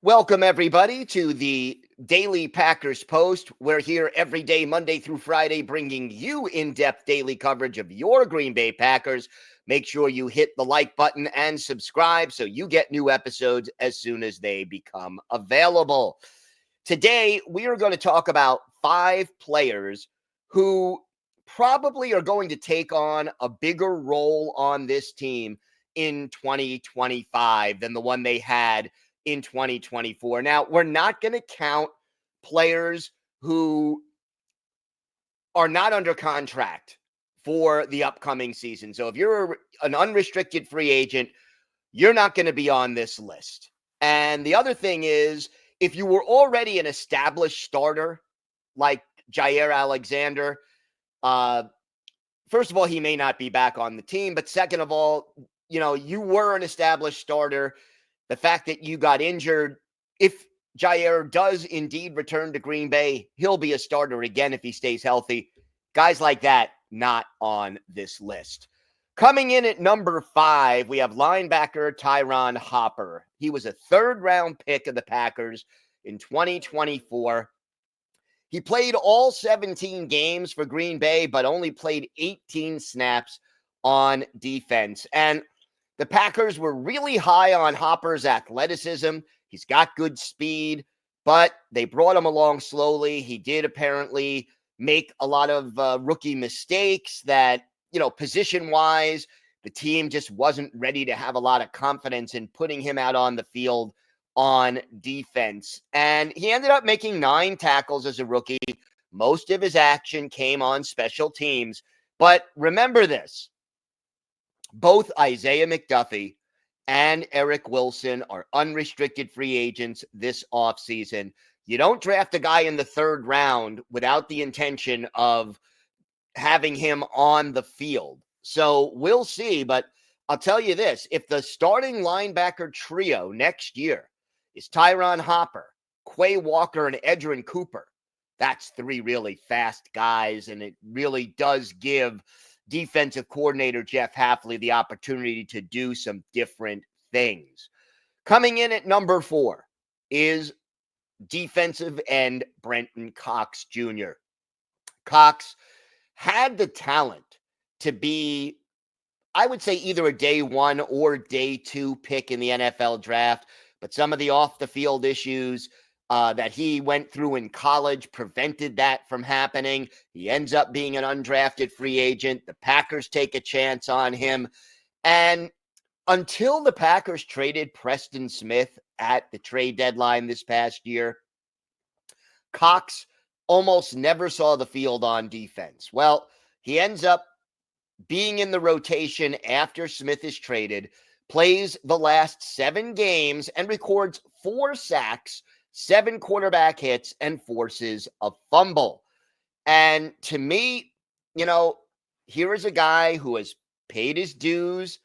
Welcome, everybody, to the Daily Packers Post. We're here every day, Monday through Friday, bringing you in-depth daily coverage of your Green Bay Packers. Make sure you hit the like button and subscribe so you get new episodes as soon as they become available. Today, we are going to talk about 5 players who probably are going to take on a bigger role on this team in 2025 than the one they had in 2024. Now, we're not going to count players who are not under contract for the upcoming season. So if you're an unrestricted free agent, you're not going to be on this list. And the other thing is, if you were already an established starter like Jaire Alexander, first of all, he may not be back on the team. But second of all, you were an established starter. The fact that you got injured, if Jaire does indeed return to Green Bay, he'll be a starter again if he stays healthy. Guys like that, not on this list. Coming in at number 5, we have linebacker ronhopper. He was a third-round pick of the Packers in 2024. He played all 17 games for Green Bay, but only played 18 snaps on defense. And the Packers were really high on Hopper's athleticism. He's got good speed, but they brought him along slowly. He did apparently make a lot of rookie mistakes that, position-wise, the team just wasn't ready to have a lot of confidence in putting him out on the field on defense. And he ended up making 9 tackles as a rookie. Most of his action came on special teams. But remember this. Both Isaiah McDuffie and Eric Wilson are unrestricted free agents this offseason. You don't draft a guy in the 3rd round without the intention of having him on the field. So we'll see, but I'll tell you this. If the starting linebacker trio next year is ronhopper, Quay Walker, and Edgerrin Cooper, that's 3 really fast guys, and it really does give defensive coordinator Jeff Hafley the opportunity to do some different things. Coming in at number 4 is defensive end Brenton Cox Jr. Cox had the talent to be, I would say, either a day 1 or day 2 pick in the NFL draft, but some of the off-the-field issues that he went through in college prevented that from happening. He ends up being an undrafted free agent. The Packers take a chance on him. And until the Packers traded Preston Smith at the trade deadline this past year, Cox almost never saw the field on defense. Well, he ends up being in the rotation after Smith is traded, plays the last 7 games, and records 4 sacks, 7 quarterback hits, and forces a fumble. And to me, here is a guy who has paid his dues,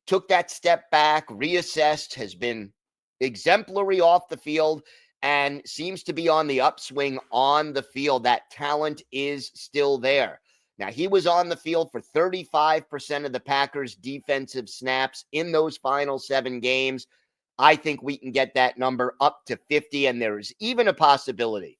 took that step back, reassessed, has been exemplary off the field, and seems to be on the upswing on the field. That talent is still there. Now, he was on the field for 35% of the Packers' defensive snaps in those final 7 games. I think we can get that number up to 50, and there is even a possibility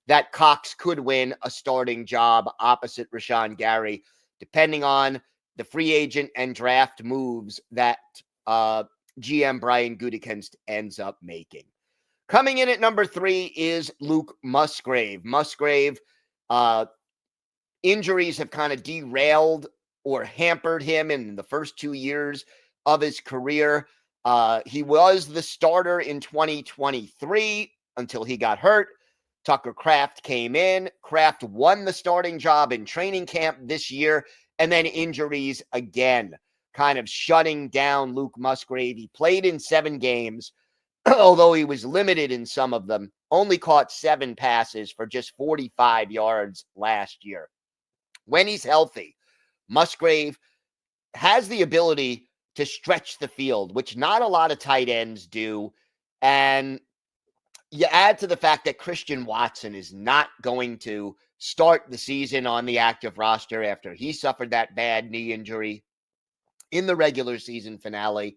that Cox could win a starting job opposite Rashawn Gary, depending on the free agent and draft moves that GM Brian Gutekunst ends up making. Coming in at number 3 is Luke Musgrave. Musgrave, injuries have kind of derailed or hampered him in the first 2 years of his career. He was the starter in 2023 until he got hurt. Tucker Kraft came in. Kraft won the starting job in training camp this year, and then injuries again, kind of shutting down Luke Musgrave. He played in 7 games, although he was limited in some of them, only caught 7 passes for just 45 yards last year. When he's healthy, Musgrave has the ability to stretch the field, which not a lot of tight ends do. And you add to the fact that Christian Watson is not going to start the season on the active roster after he suffered that bad knee injury in the regular season finale.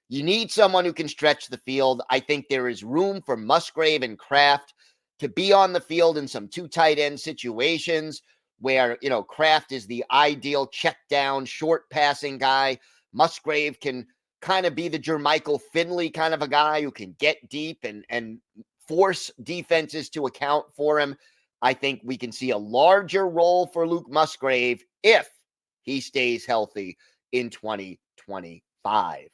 You need someone who can stretch the field. I think there is room for Musgrave and Kraft to be on the field in some two tight end situations where, Kraft is the ideal check down, short passing guy. Musgrave can kind of be the Jermichael Finley kind of a guy who can get deep and force defenses to account for him. I think we can see a larger role for Luke Musgrave if he stays healthy in 2025.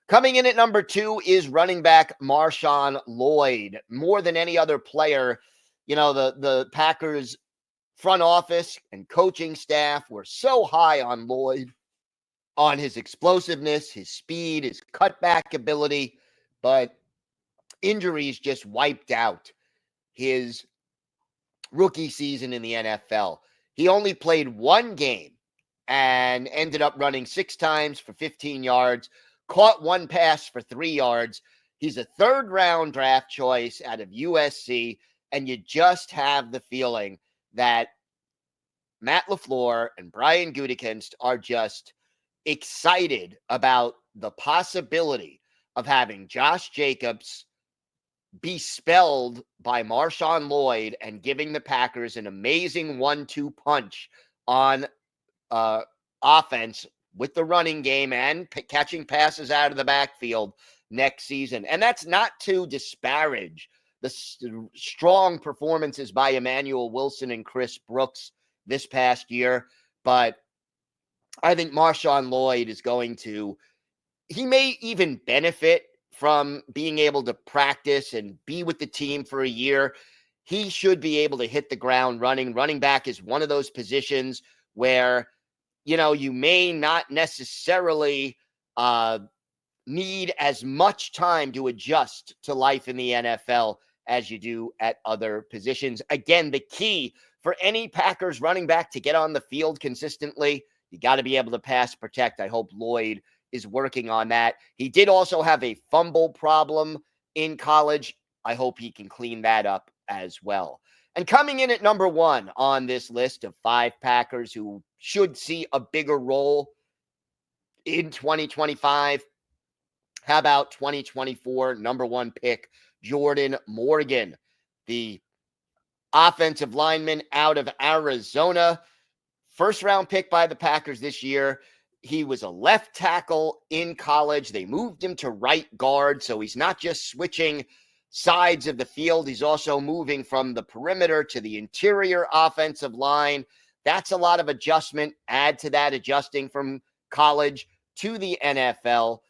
Coming in at number 2 is running back Marshawn Lloyd. More than any other player, the Packers front office and coaching staff were so high on Lloyd, on his explosiveness, his speed, his cutback ability, but injuries just wiped out his rookie season in the NFL. He only played one game and ended up running 6 times for 15 yards, caught one pass for 3 yards. He's a third-round draft choice out of USC, and you just have the feeling that Matt LaFleur and Brian Gutekunst are just excited about the possibility of having Josh Jacobs be spelled by Marshawn Lloyd and giving the Packers an amazing 1-2 punch on offense with the running game and catching passes out of the backfield next season. And that's not to disparage the strong performances by Emmanuel Wilson and Chris Brooks this past year, but I think Marshawn Lloyd is he may even benefit from being able to practice and be with the team for a year. He should be able to hit the ground running. Running back is one of those positions where, you may not necessarily need as much time to adjust to life in the NFL as you do at other positions. Again, the key for any Packers running back to get on the field consistently, you got to be able to pass protect. I hope Lloyd is working on that. He did also have a fumble problem in college. I hope he can clean that up as well. And coming in at number 1 on this list of 5 Packers who should see a bigger role in 2025, how about 2024 number 1 pick, Jordan Morgan, the offensive lineman out of Arizona. First round pick by the Packers this year. He was a left tackle in college. They moved him to right guard, so he's not just switching sides of the field. He's also moving from the perimeter to the interior offensive line. That's a lot of adjustment. Add to that adjusting from college to the NFL.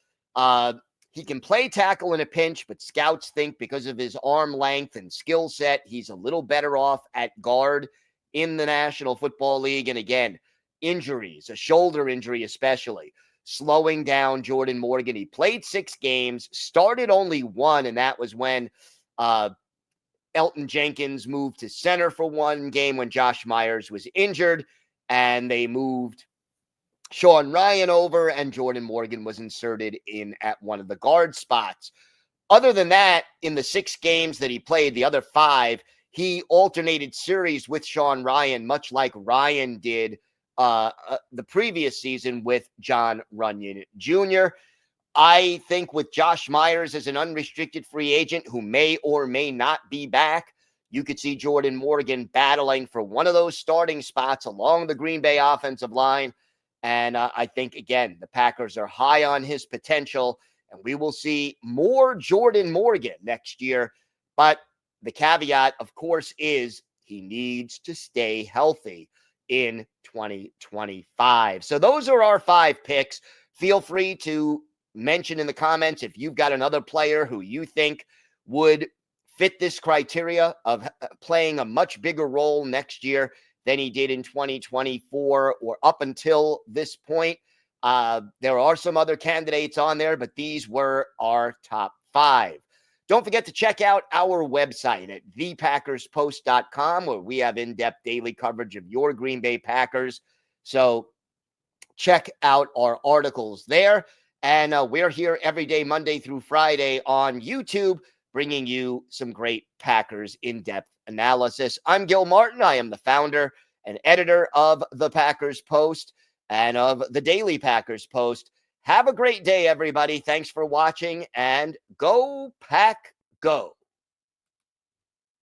He can play tackle in a pinch, but scouts think because of his arm length and skill set, he's a little better off at guard in the National Football League. And again, injuries, a shoulder injury especially, slowing down Jordan Morgan. He played 6 games, started only 1, and that was when Elton Jenkins moved to center for 1 game when Josh Myers was injured, and they moved Sean Ryan over, and Jordan Morgan was inserted in at one of the guard spots. Other than that, in the 6 games that he played, the other 5, he alternated series with Sean Ryan, much like Ryan did the previous season with John Runyon Jr. I think with Josh Myers as an unrestricted free agent who may or may not be back, you could see Jordan Morgan battling for one of those starting spots along the Green Bay offensive line. And I think, again, the Packers are high on his potential, and we will see more Jordan Morgan next year. But the caveat, of course, is he needs to stay healthy in 2025. So those are our 5 picks. Feel free to mention in the comments if you've got another player who you think would fit this criteria of playing a much bigger role next year than he did in 2024 or up until this point. There are some other candidates on there, but these were our top 5. Don't forget to check out our website at thepackerspost.com, where we have in-depth daily coverage of your Green Bay Packers. So check out our articles there. And we're here every day, Monday through Friday on YouTube, bringing you some great Packers in-depth analysis. I'm Gil Martin. I am the founder and editor of the Packers Post and of the Daily Packers Post. Have a great day, everybody. Thanks for watching, and go Pack Go.